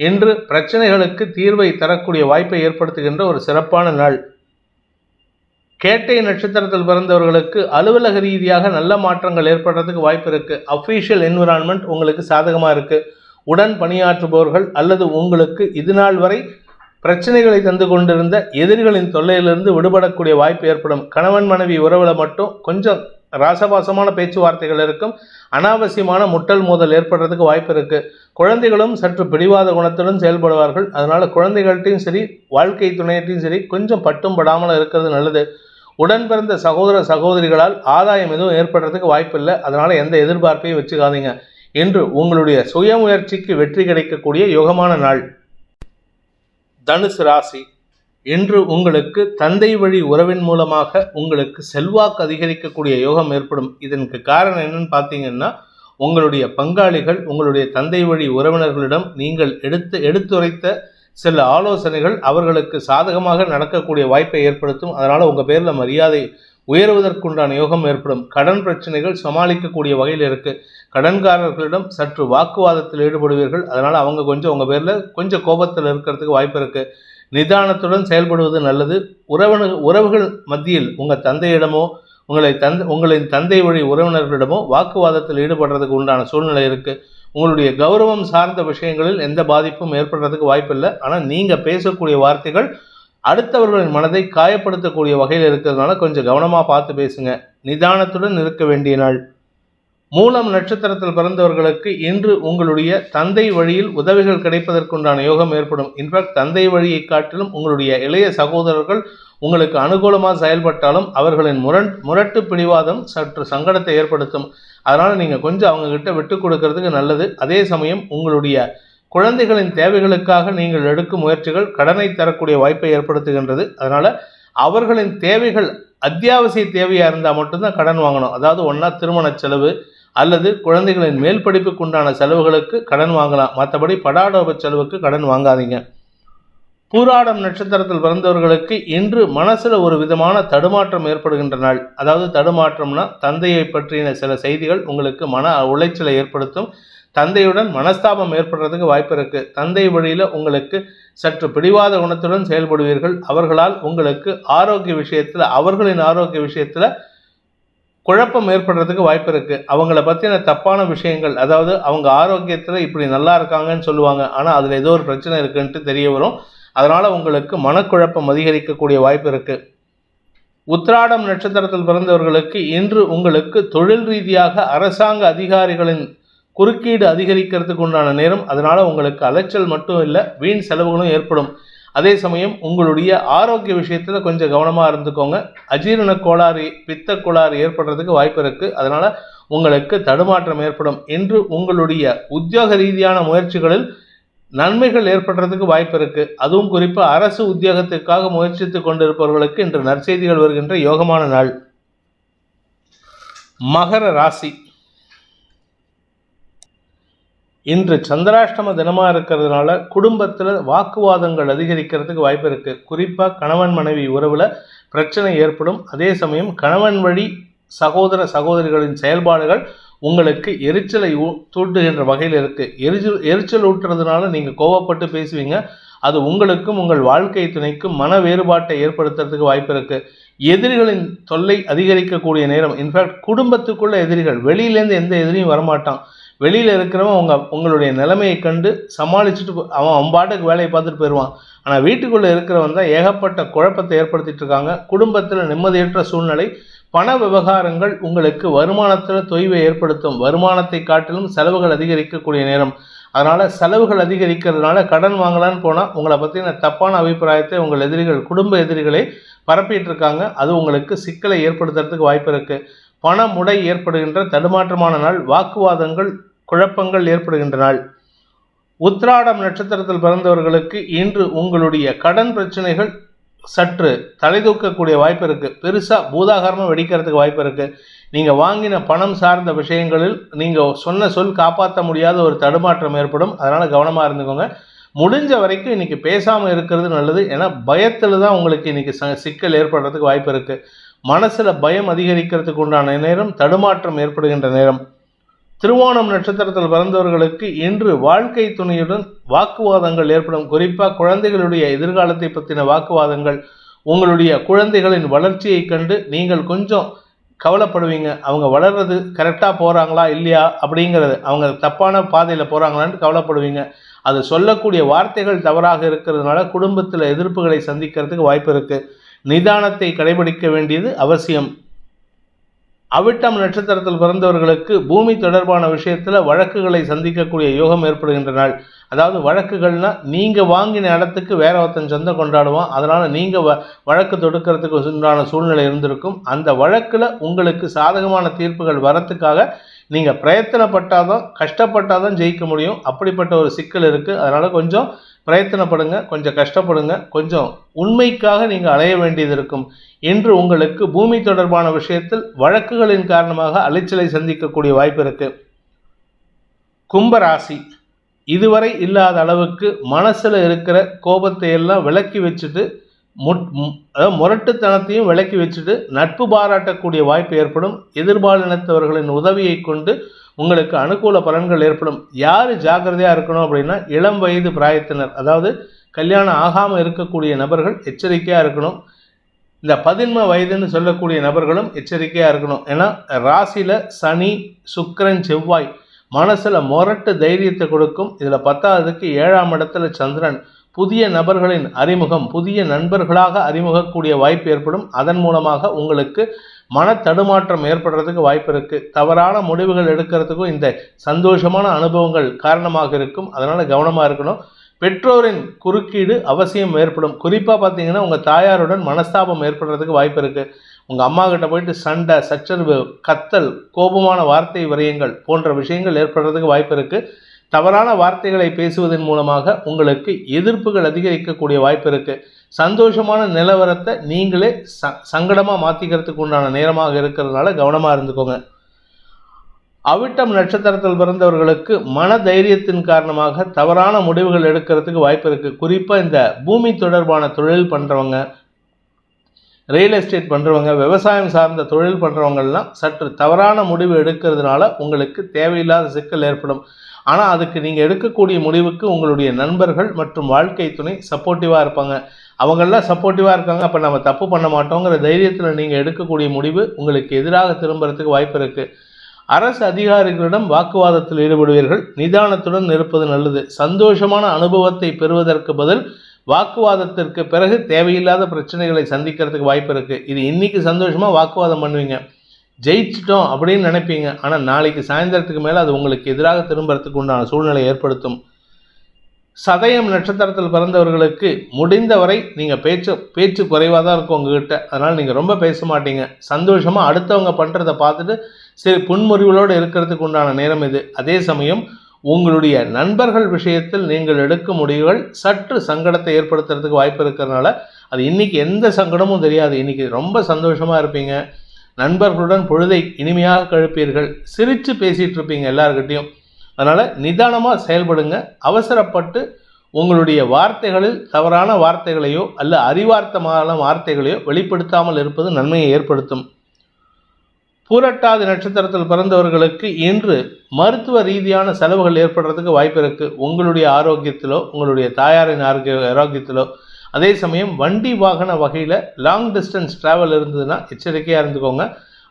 இன்று பிரச்சனைகளுக்கு தீர்வை தரக்கூடிய வாய்ப்பை ஏற்படுத்துகின்ற ஒரு சிறப்பான நாள். கேட்டை நட்சத்திரத்தில் பிறந்தவர்களுக்கு அலுவலக ரீதியாக நல்ல மாற்றங்கள் ஏற்படுறதுக்கு வாய்ப்பு இருக்கு. அஃபீஷியல் என்விரான்மெண்ட் உங்களுக்கு சாதகமாக இருக்கு. உடன் பணியாற்றுபவர்கள் அல்லது உங்களுக்கு இது நாள் வரை பிரச்சனைகளை தந்து கொண்டிருந்த எதிரிகளின் தொல்லையிலிருந்து விடுபடக்கூடிய வாய்ப்பு ஏற்படும். கணவன் மனைவி உறவுல மட்டும் கொஞ்சம் ராசபாசமான பேச்சுவார்த்தைகள் இருக்கும். அனாவசியமான முட்டல் மோதல் ஏற்படுறதுக்கு வாய்ப்பு இருக்கு. குழந்தைகளும் சற்று பிடிவாத குணத்துடன் செயல்படுவார்கள். அதனால குழந்தைகள்கிட்டையும் சரி, வாழ்க்கை துணையிட்டையும் சரி, கொஞ்சம் பட்டும் படாமல் இருக்கிறது நல்லது. உடன் பிறந்த சகோதர சகோதரிகளால் ஆதாயம் எதுவும் ஏற்படுறதுக்கு வாய்ப்பு இல்லை. அதனால எந்த எதிர்பார்ப்பையும் வச்சுக்காதீங்க. இன்று உங்களுடைய சுயமுயற்சிக்கு வெற்றி கிடைக்கக்கூடிய யோகமான நாள். தனுசு ராசி, இன்று உங்களுக்கு தந்தை வழி உறவின் மூலமாக உங்களுக்கு செல்வாக்கு அதிகரிக்கக்கூடிய யோகம் ஏற்படும். இதற்கு காரணம் என்னன்னு பார்த்தீங்கன்னா, உங்களுடைய பங்காளிகள், உங்களுடைய தந்தை வழி உறவினர்களிடம் நீங்கள் எடுத்துரைத்த சில ஆலோசனைகள் அவர்களுக்கு சாதகமாக நடக்கக்கூடிய வாய்ப்பை ஏற்படுத்தும். அதனால் உங்கள் பேரில் மரியாதை உயர்வதற்குண்டான யோகம் ஏற்படும். கடன் பிரச்சனைகள் சமாளிக்கக்கூடிய வகையில் இருக்குது. கடன்காரர்களிடம் சற்று வாக்குவாதத்தில் ஈடுபடுவீர்கள். அதனால் அவங்க கொஞ்சம் உங்கள் பேரில் கொஞ்சம் கோபத்தில் இருக்கிறதுக்கு வாய்ப்பு இருக்குது. நிதானத்துடன் செயல்படுவது நல்லது. உறவுகள் மத்தியில் உங்கள் தந்தையிடமோ உங்களின் தந்தை வழி உறவினர்களிடமோ வாக்குவாதத்தில் ஈடுபடுறதுக்கு உண்டான சூழ்நிலை இருக்குது. உங்களுடைய கௌரவம் சார்ந்த விஷயங்களில் எந்த பாதிப்பும் ஏற்படுறதுக்கு வாய்ப்பில்லை. ஆனால் நீங்கள் பேசக்கூடிய வார்த்தைகள் அடுத்தவர்களின் மனதை காயப்படுத்தக்கூடிய வகையில் இருக்கிறதுனால கொஞ்சம் கவனமாக பார்த்து பேசுங்க. நிதானத்துடன் இருக்க வேண்டிய நாள். மூலம் நட்சத்திரத்தில் பிறந்தவர்களுக்கு இன்று உங்களுடைய தந்தை வழியில் உதவிகள் கிடைப்பதற்குண்டான யோகம் ஏற்படும். இன்ஃபேக்ட் தந்தை வழியை காட்டிலும் உங்களுடைய இளைய சகோதரர்கள் உங்களுக்கு அனுகூலமாக செயல்பட்டாலும் அவர்களின் முரட்டு பிடிவாதம் சற்று சங்கடத்தை ஏற்படுத்தும். அதனால் நீங்கள் கொஞ்சம் அவங்கக்கிட்ட விட்டு கொடுக்கறதுக்கு நல்லது. அதே சமயம் உங்களுடைய குழந்தைகளின் தேவைகளுக்காக நீங்கள் எடுக்கும் முயற்சிகள் கடனை தரக்கூடிய வாய்ப்பை ஏற்படுத்துகின்றது. அதனால் அவர்களின் தேவைகள் அத்தியாவசிய தேவையாக இருந்தால் மட்டும்தான் கடன் வாங்கணும். அதாவது ஒன்றா திருமண செலவு அல்லது குழந்தைகளின் மேல் படிப்புக்கு உண்டான செலவுகளுக்கு கடன் வாங்கலாம். மற்றபடி படாடோப செலவுக்கு கடன் வாங்காதீங்க. பூராடம் நட்சத்திரத்தில் பிறந்தவர்களுக்கு இன்று மனசில் ஒரு விதமான தடுமாற்றம் ஏற்படுகின்ற நாள். அதாவது தடுமாற்றம்னா தந்தையை பற்றின சில செய்திகள் உங்களுக்கு மன உளைச்சலை ஏற்படுத்தும். தந்தையுடன் மனஸ்தாபம் ஏற்படுறதுக்கு வாய்ப்பு இருக்குது. தந்தை வழியில் உங்களுக்கு சற்று பிடிவாத குணத்துடன் செயல்படுவீர்கள். அவர்களால் உங்களுக்கு அவர்களின் ஆரோக்கிய விஷயத்தில் குழப்பம் ஏற்படுறதுக்கு வாய்ப்பு இருக்குது. அவங்கள பற்றின தப்பான விஷயங்கள், அதாவது அவங்க ஆரோக்கியத்தில் இப்படி நல்லா இருக்காங்கன்னு சொல்லுவாங்க, ஆனால் அதில் ஏதோ ஒரு பிரச்சனை இருக்குன்ட்டு தெரிய வரும். அதனால் உங்களுக்கு மனக்குழப்பம் அதிகரிக்கக்கூடிய வாய்ப்பு இருக்குது. உத்திராடம் நட்சத்திரத்தில் பிறந்தவர்களுக்கு இன்று உங்களுக்கு தொழில் ரீதியாக அரசாங்க அதிகாரிகளின் குறுக்கீடு அதிகரிக்கிறதுக்கு உண்டான நேரம். அதனால் உங்களுக்கு அலைச்சல் மட்டும் இல்லை, வீண் செலவுகளும் ஏற்படும். அதே சமயம் உங்களுடைய ஆரோக்கிய விஷயத்தில் கொஞ்சம் கவனமாக இருந்துக்கோங்க. அஜீரண கோளாறு, பித்த கோளாறு ஏற்படுறதுக்கு வாய்ப்பு இருக்குது. அதனால் உங்களுக்கு தடுமாற்றம் ஏற்படும். இன்று உங்களுடைய உத்தியோக ரீதியான முயற்சிகளில் நன்மைகள் ஏற்படுறதுக்கு வாய்ப்பு இருக்குது. அதுவும் குறிப்பாக அரசு உத்தியோகத்திற்காக முயற்சித்து கொண்டிருப்பவர்களுக்கு இன்று நற்செய்திகள் வருகின்ற யோகமான நாள். மகர ராசி, இன்று சந்திராஷ்டம தினமாக இருக்கிறதுனால குடும்பத்தில் வாக்குவாதங்கள் அதிகரிக்கிறதுக்கு வாய்ப்பு இருக்குது. குறிப்பாக கணவன் மனைவி உறவில் பிரச்சனை ஏற்படும். அதே சமயம் கணவன் வழி சகோதர சகோதரிகளின் செயல்பாடுகள் உங்களுக்கு எரிச்சலை தூண்டுகின்ற வகையில் இருக்குது. எரிச்சல் ஊட்டுறதுனால நீங்கள் கோவப்பட்டு பேசுவீங்க. அது உங்களுக்கும் உங்கள் வாழ்க்கை துணைக்கும் மன வேறுபாட்டை ஏற்படுத்துறதுக்கு வாய்ப்பு இருக்குது. எதிரிகளின் தொல்லை அதிகரிக்கக்கூடிய நேரம். இன்ஃபேக்ட் குடும்பத்துக்குள்ள எதிரிகள், வெளியிலேருந்து எந்த எதிரியும் வரமாட்டான். வெளியில் இருக்கிறவன் உங்களுடைய நிலைமையை கண்டு சமாளிச்சுட்டு அவன் பாட்டுக்கு வேலையை பார்த்துட்டு போயிடுவான். ஆனால் வீட்டுக்குள்ளே இருக்கிறவன் தான் ஏகப்பட்ட குழப்பத்தை ஏற்படுத்திட்டு இருக்காங்க. குடும்பத்தில் நிம்மதியற்ற சூழ்நிலை. பண விவகாரங்கள் உங்களுக்கு வருமானத்தில் தொய்வை ஏற்படுத்தும். வருமானத்தை காட்டிலும் செலவுகள் அதிகரிக்கக்கூடிய நேரம். அதனால் செலவுகள் அதிகரிக்கிறதுனால கடன் வாங்கலான்னு போனால் உங்களை பற்றின தப்பான அபிப்பிராயத்தை உங்கள் எதிரிகள், குடும்ப எதிரிகளை பரப்பிட்டு இருக்காங்க. அது உங்களுக்கு சிக்கலை ஏற்படுத்துறதுக்கு வாய்ப்பு இருக்குது. பண முடை ஏற்படுகின்ற தடுமாற்றமான நாள். வாக்குவாதங்கள், குழப்பங்கள் ஏற்படுகின்ற நாள். உத்திராடம் நட்சத்திரத்தில் பிறந்தவர்களுக்கு இன்று உங்களுடைய கடன் பிரச்சனைகள் சற்று தலை தூக்கக்கூடிய வாய்ப்பு இருக்குது. பெருசாக பூதாகரமாக வெடிக்கிறதுக்கு வாய்ப்பு இருக்குது. நீங்கள் வாங்கின பணம் சார்ந்த விஷயங்களில் நீங்கள் சொன்ன சொல் காப்பாற்ற முடியாத ஒரு தடுமாற்றம் ஏற்படும். அதனால் கவனமாக இருந்துக்கோங்க. முடிஞ்ச வரைக்கும் இன்றைக்கி பேசாமல் இருக்கிறது நல்லது. ஏன்னா பயத்தில் தான் உங்களுக்கு இன்றைக்கி சிக்கல் ஏற்படுறதுக்கு வாய்ப்பு இருக்குது. மனசில் பயம் அதிகரிக்கிறதுக்கு உண்டான நேரம், தடுமாற்றம் ஏற்படுகின்ற நேரம். திருவோணம் நட்சத்திரத்தில் பிறந்தவர்களுக்கு இன்று வாழ்க்கை துணையுடன் வாக்குவாதங்கள் ஏற்படும். குறிப்பாக குழந்தைகளுடைய எதிர்காலத்தை பற்றின வாக்குவாதங்கள். உங்களுடைய குழந்தைகளின் வளர்ச்சியை கண்டு நீங்கள் கொஞ்சம் கவலைப்படுவீங்க. அவங்க வளர்றது கரெக்டாக போகிறாங்களா இல்லையா அப்படிங்கிறது, அவங்க தப்பான பாதையில் போகிறாங்களான்னு கவலைப்படுவீங்க. அது சொல்லக்கூடிய வார்த்தைகள் தவறாக இருக்கிறதுனால குடும்பத்தில் எதிர்ப்புகளை சந்திக்கிறதுக்கு வாய்ப்பு இருக்குது. நிதானத்தை கடைபிடிக்க வேண்டியது அவசியம். அவிட்டம் நட்சத்திரத்தில் பிறந்தவர்களுக்கு பூமி தொடர்பான விஷயத்தில் வழக்குகளை சந்திக்கக்கூடிய யோகம் ஏற்படுகின்ற நாள். அதாவது வழக்குகள்னா நீங்கள் வாங்கின இடத்துக்கு வேற ஒருத்தன் சொந்தம் கொண்டாடுவான், அதனால் நீங்கள் வழக்கு தொடுக்கிறதுக்கு உண்டான சூழ்நிலை இருந்திருக்கும். அந்த வழக்கில் உங்களுக்கு சாதகமான தீர்ப்புகள் வரத்துக்காக நீங்கள் பிரயத்தனப்பட்டாதான் கஷ்டப்பட்டாதான் ஜெயிக்க முடியும். அப்படிப்பட்ட ஒரு சிக்கல் இருக்குது. அதனால் கொஞ்சம் பிரயத்தனப்படுங்க, கொஞ்சம் கஷ்டப்படுங்க, கொஞ்சம் உண்மைக்காக நீங்கள் அலைய வேண்டியது இருக்கும். இன்று உங்களுக்கு பூமி தொடர்பான விஷயத்தில் வழக்குகளின் காரணமாக அலைச்சலை சந்திக்கக்கூடிய வாய்ப்பு இருக்கு. கும்பராசி, இதுவரை இல்லாத அளவுக்கு மனசில் இருக்கிற கோபத்தை எல்லாம் விலக்கி வச்சுட்டு முரட்டுத்தனத்தையும் விலக்கி வச்சுட்டு நட்பு பாராட்டக்கூடிய வாய்ப்பு ஏற்படும். எதிர்பாலினத்தவர்களின் உதவியை கொண்டு உங்களுக்கு அனுகூல பலன்கள் ஏற்படும். யார் ஜாக்கிரதையாக இருக்கணும் அப்படின்னா, இளம் வயது பிராயத்தினர், அதாவது கல்யாணம் ஆகாமல் இருக்கக்கூடிய நபர்கள் எச்சரிக்கையாக இருக்கணும். இந்த 11 வயதுன்னு சொல்லக்கூடிய நபர்களும் எச்சரிக்கையாக இருக்கணும். ஏன்னா ராசியில் சனி, சுக்கிரன், செவ்வாய் மனசில் முரட்டு தைரியத்தை கொடுக்கும். இதில் 10வதுக்கு 7ஆம் இடத்துல சந்திரன். புதிய நபர்களின் அறிமுகம், புதிய நண்பர்களாக அறிமுகக்கூடிய வாய்ப்பு ஏற்படும். அதன் மூலமாக உங்களுக்கு மன தடுமாற்றம் ஏற்படுறதுக்கு வாய்ப்பு இருக்குது. தவறான முடிவுகள் எடுக்கிறதுக்கும் இந்த சந்தோஷமான அனுபவங்கள் காரணமாக இருக்கும். அதனால் கவனமாக இருக்கணும். பெற்றோரின் குறுக்கீடு அவசியம் ஏற்படும். குறிப்பாக பார்த்தீங்கன்னா உங்கள் தாயாருடன் மனஸ்தாபம் ஏற்படுறதுக்கு வாய்ப்பு இருக்குது. உங்கள் அம்மா கிட்ட போயிட்டு சண்டை, சச்சரவு, கத்தல், கோபமான வார்த்தை விரயங்கள் போன்ற விஷயங்கள் ஏற்படுறதுக்கு வாய்ப்பு இருக்குது. தவறான வார்த்தைகளை பேசுவதன் மூலமாக உங்களுக்கு எதிர்ப்புகள் அதிகரிக்கக்கூடிய வாய்ப்பு இருக்குது. சந்தோஷமான நிலவரத்தை நீங்களே சங்கடமாக மாற்றிக்கிறதுக்கு உண்டான நேரமாக இருக்கிறதுனால கவனமாக இருந்துக்கோங்க. அவிட்டம் நட்சத்திரத்தில் பிறந்தவர்களுக்கு மன தைரியத்தின் காரணமாக தவறான முடிவுகள் எடுக்கிறதுக்கு வாய்ப்பு இருக்குது. குறிப்பாக இந்த பூமி தொடர்பான தொழில் பண்ணுறவங்க, ரியல் எஸ்டேட் பண்ணுறவங்க, விவசாயம் சார்ந்த தொழில் பண்ணுறவங்கெல்லாம் சற்று தவறான முடிவு எடுக்கிறதுனால உங்களுக்கு தேவையில்லாத சிக்கல் ஏற்படும். ஆனால் அதுக்கு நீங்கள் எடுக்கக்கூடிய முடிவுக்கு உங்களுடைய நண்பர்கள் மற்றும் வாழ்க்கை துணை சப்போர்ட்டிவாக இருப்பாங்க. அவங்கெல்லாம் சப்போர்ட்டிவாக இருக்காங்க, அப்போ நம்ம தப்பு பண்ண மாட்டோங்கிற தைரியத்தில் நீங்கள் எடுக்கக்கூடிய முடிவு உங்களுக்கு எதிராக திரும்புறதுக்கு வாய்ப்பு இருக்குது. அரசு அதிகாரிகளிடம் வாக்குவாதத்தில் ஈடுபடுவீர்கள். நிதானத்துடன் இருப்பது நல்லது. சந்தோஷமான அனுபவத்தை பெறுவதற்கு பதில் வாக்குவாதத்திற்கு பிறகு தேவையில்லாத பிரச்சனைகளை சந்திக்கிறதுக்கு வாய்ப்பு இருக்குது. இது இன்னைக்கு சந்தோஷமாக வாக்குவாதம் பண்ணுவீங்க, ஜெயிச்சிட்டோம் அப்படின்னு நினைப்பீங்க. ஆனால் நாளைக்கு சாயந்தரத்துக்கு மேலே அது உங்களுக்கு எதிராக திரும்புறதுக்கு உண்டான சூழ்நிலை ஏற்படுத்தும். சதயம் நட்சத்திரத்தில் பிறந்தவர்களுக்கு முடிந்தவரை நீங்கள் பேச்சு குறைவாக தான் இருக்கும் உங்ககிட்ட. அதனால் நீங்கள் ரொம்ப பேச மாட்டீங்க. சந்தோஷமாக அடுத்தவங்க பண்ணுறதை பார்த்துட்டு சரி புன்முறிவுகளோடு இருக்கிறதுக்கு உண்டான நேரம் இது. அதே சமயம் உங்களுடைய நண்பர்கள் விஷயத்தில் நீங்கள் எடுக்கும் முடிவுகள் சற்று சங்கடத்தை ஏற்படுத்துறதுக்கு வாய்ப்பு இருக்கிறதுனால அது இன்றைக்கி எந்த சங்கடமும் தெரியாது. இன்றைக்கி ரொம்ப சந்தோஷமாக இருப்பீங்க. நண்பர்களுடன் பொழுதை இனிமையாக கழிப்பீர்கள். சிரித்து பேசிகிட்டு இருப்பீங்க எல்லார்கிட்டையும். அதனால் நிதானமாக செயல்படுங்க. அவசரப்பட்டு உங்களுடைய வார்த்தைகளில் தவறான வார்த்தைகளையோ அல்ல அறிவார்த்தமான வார்த்தைகளையோ வெளிப்படுத்தாமல் இருப்பது நன்மையை ஏற்படுத்தும். பூரட்டாதி நட்சத்திரத்தில் பிறந்தவர்களுக்கு இன்று மருத்துவ ரீதியான செலவுகள் ஏற்படுறதுக்கு வாய்ப்பு இருக்குது. உங்களுடைய ஆரோக்கியத்திலோ உங்களுடைய தாயாரின் ஆரோக்கியத்திலோ. அதே சமயம் வண்டி வாகன வகையில் லாங் டிஸ்டன்ஸ் ட்ராவல் இருந்ததுன்னா எச்சரிக்கையாக இருந்துக்கோங்க.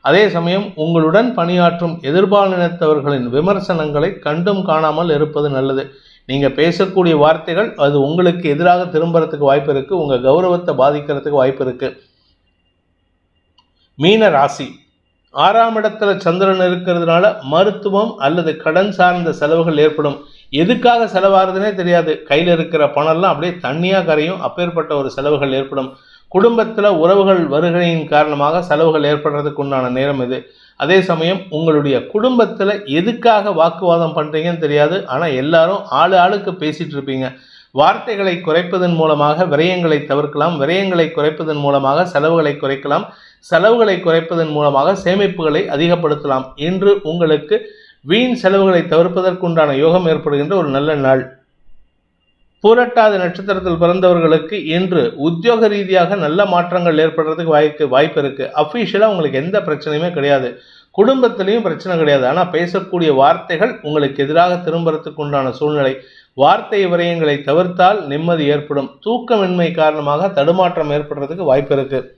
அதே சமயம் உங்களுடன் பணியாற்றும் எதிர்பாலினத்தவர்களின் விமர்சனங்களை கண்டும் காணாமல் இருப்பது நல்லது. நீங்கள் பேசக்கூடிய வார்த்தைகள் அது உங்களுக்கு எதிராக திரும்புறதுக்கு வாய்ப்பு இருக்குது. உங்கள் கௌரவத்தை பாதிக்கிறதுக்கு வாய்ப்பு இருக்குது. மீன ராசி, 6ஆம் இடத்துல சந்திரன் இருக்கிறதுனால மருத்துவம் அல்லது கடன் சார்ந்த செலவுகள் ஏற்படும். எதுக்காக செலவாகிறதுனே தெரியாது. கையில் இருக்கிற பணம்லாம் அப்படியே தண்ணியாக கரையும். அப்பேற்பட்ட ஒரு செலவுகள் ஏற்படும். குடும்பத்தில் உறவுகள் வருகையின் காரணமாக செலவுகள் ஏற்படுறதுக்கு உண்டான நேரம் இது. அதே சமயம் உங்களுடைய குடும்பத்தில் எதுக்காக வாக்குவாதம் பண்ணுறீங்கன்னு தெரியாது. ஆனால் எல்லாரும் ஆளுக்கு பேசிகிட்டு இருப்பீங்க. வார்த்தைகளை குறைப்பதன் மூலமாக விரயங்களை தவிர்க்கலாம். விரயங்களை குறைப்பதன் மூலமாக செலவுகளை குறைக்கலாம். செலவுகளை குறைப்பதன் மூலமாக சேமிப்புகளை அதிகப்படுத்தலாம். இன்று உங்களுக்கு வீண் செலவுகளை தவிர்ப்பதற்குண்டான யோகம் ஏற்படுகின்ற ஒரு நல்ல நாள். பூரட்டாதி நட்சத்திரத்தில் பிறந்தவர்களுக்கு இன்று உத்தியோக ரீதியாக நல்ல மாற்றங்கள் ஏற்படுறதுக்கு வாய்ப்பு இருக்குது. அஃபீஷியலாக உங்களுக்கு எந்த பிரச்சனையுமே கிடையாது. குடும்பத்திலையும் பிரச்சனை கிடையாது. ஆனால் பேசக்கூடிய வார்த்தைகள் உங்களுக்கு எதிராக திரும்புறதுக்கு உண்டான சூழ்நிலை. வார்த்தை விரயங்களை தவிர்த்தால் நிம்மதி ஏற்படும். தூக்கமின்மை காரணமாக தடுமாற்றம் ஏற்படுறதுக்கு வாய்ப்பு இருக்குது.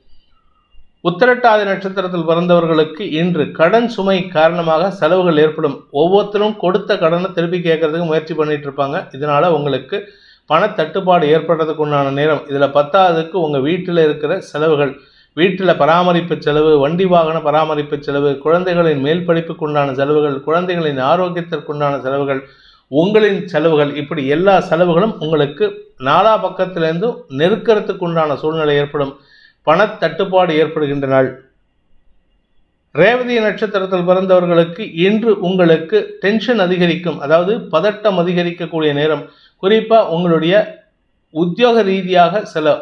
உத்திரட்டாதி நட்சத்திரத்தில் பிறந்தவர்களுக்கு இன்று கடன் சுமை காரணமாக செலவுகள் ஏற்படும். ஒவ்வொருத்தரும் கொடுத்த கடனை திருப்பி கேட்கறதுக்கு முயற்சி பண்ணிட்டு இருப்பாங்க. இதனால உங்களுக்கு பணத்தட்டுப்பாடு ஏற்படுறதுக்கு உண்டான நேரம். இதில் 10வதுக்கு உங்கள் வீட்டில் இருக்கிற செலவுகள். வீட்டில் பராமரிப்பு செலவு, வண்டி வாகன பராமரிப்பு செலவு, குழந்தைகளின் மேல் படிப்புக்குண்டான செலவுகள், குழந்தைகளின் ஆரோக்கியத்திற்குண்டான செலவுகள், உங்களின் செலவுகள், இப்படி எல்லா செலவுகளும் உங்களுக்கு நாலா பக்கத்திலேருந்தும் நெருக்கிறதுக்கு உண்டான சூழ்நிலை ஏற்படும். பணத்தட்டுப்பாடு ஏற்படுகின்ற நாள். ரேவதி நட்சத்திரத்தில் பிறந்தவர்களுக்கு இன்று உங்களுக்கு டென்ஷன் அதிகரிக்கும், அதாவது பதட்டம் அதிகரிக்கக்கூடிய நேரம். குறிப்பாக உங்களுடைய உத்தியோக ரீதியாக சில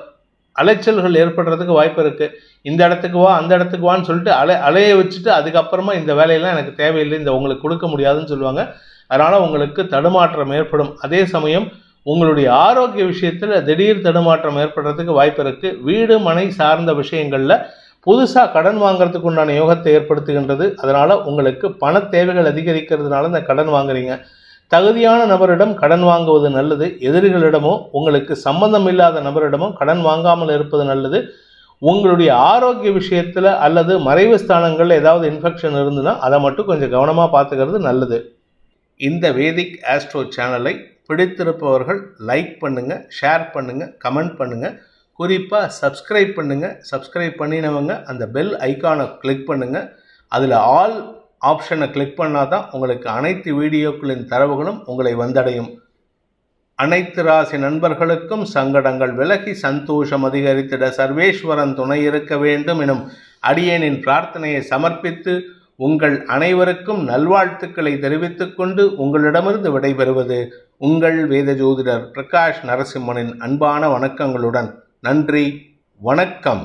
அலைச்சல்கள் ஏற்படுறதுக்கு வாய்ப்பு இருக்குது. இந்த இடத்துக்கு வா, அந்த இடத்துக்கு வான்னு சொல்லிட்டு அலைய வச்சுட்டு அதுக்கப்புறமா இந்த வேலையெல்லாம் எனக்கு தேவையில்லை, இந்த உங்களுக்கு கொடுக்க முடியாதுன்னு சொல்லுவாங்க. அதனால் உங்களுக்கு தடுமாற்றம் ஏற்படும். அதே சமயம் உங்களுடைய ஆரோக்கிய விஷயத்தில் திடீர் தடுமாற்றம் ஏற்படுறதுக்கு வாய்ப்பு இருக்குது. வீடு மனை சார்ந்த விஷயங்களில் புதுசாக கடன் வாங்கிறதுக்கு உண்டான யோகத்தை ஏற்படுத்துகின்றது. அதனால் உங்களுக்கு பண தேவைகள் அதிகரிக்கிறதுனால இந்த கடன் வாங்குறீங்க. தகுதியான நபரிடம் கடன் வாங்குவது நல்லது. எதிரிகளிடமோ உங்களுக்கு சம்பந்தம் இல்லாத நபரிடமோ கடன் வாங்காமல் இருப்பது நல்லது. உங்களுடைய ஆரோக்கிய விஷயத்தில் அல்லது மறைவு ஸ்தானங்களில் ஏதாவது இன்ஃபெக்ஷன் இருந்துன்னா அதை மட்டும் கொஞ்சம் கவனமாக பார்த்துக்கிறது நல்லது. இந்த வேதிக் ஆஸ்ட்ரோ சேனலை பிடித்திருப்பவர்கள் லைக் பண்ணுங்கள், ஷேர் பண்ணுங்கள், கமெண்ட் பண்ணுங்கள். குறிப்பாக சப்ஸ்கிரைப் பண்ணுங்கள். சப்ஸ்கிரைப் பண்ணினவங்க அந்த பெல் ஐக்கானை கிளிக் பண்ணுங்கள். அதில் ஆல் ஆப்ஷனை கிளிக் பண்ணால் தான் உங்களுக்கு அனைத்து வீடியோக்களின் தரவுகளும் உங்களை வந்தடையும். அனைத்து ராசி நண்பர்களுக்கும் சங்கடங்கள் விலகி சந்தோஷம் அதிகரித்திட சர்வேஸ்வரன் துணை இருக்க வேண்டும் எனும் அடியேனின் பிரார்த்தனையை சமர்ப்பித்து உங்கள் அனைவருக்கும் நல்வாழ்த்துக்களை தெரிவித்துக் கொண்டு உங்களிடமிருந்து விடைபெறுவது உங்கள் வேத ஜோதிடர் பிரகாஷ் நரசிம்மனின் அன்பான வணக்கங்களுடன். நன்றி, வணக்கம்.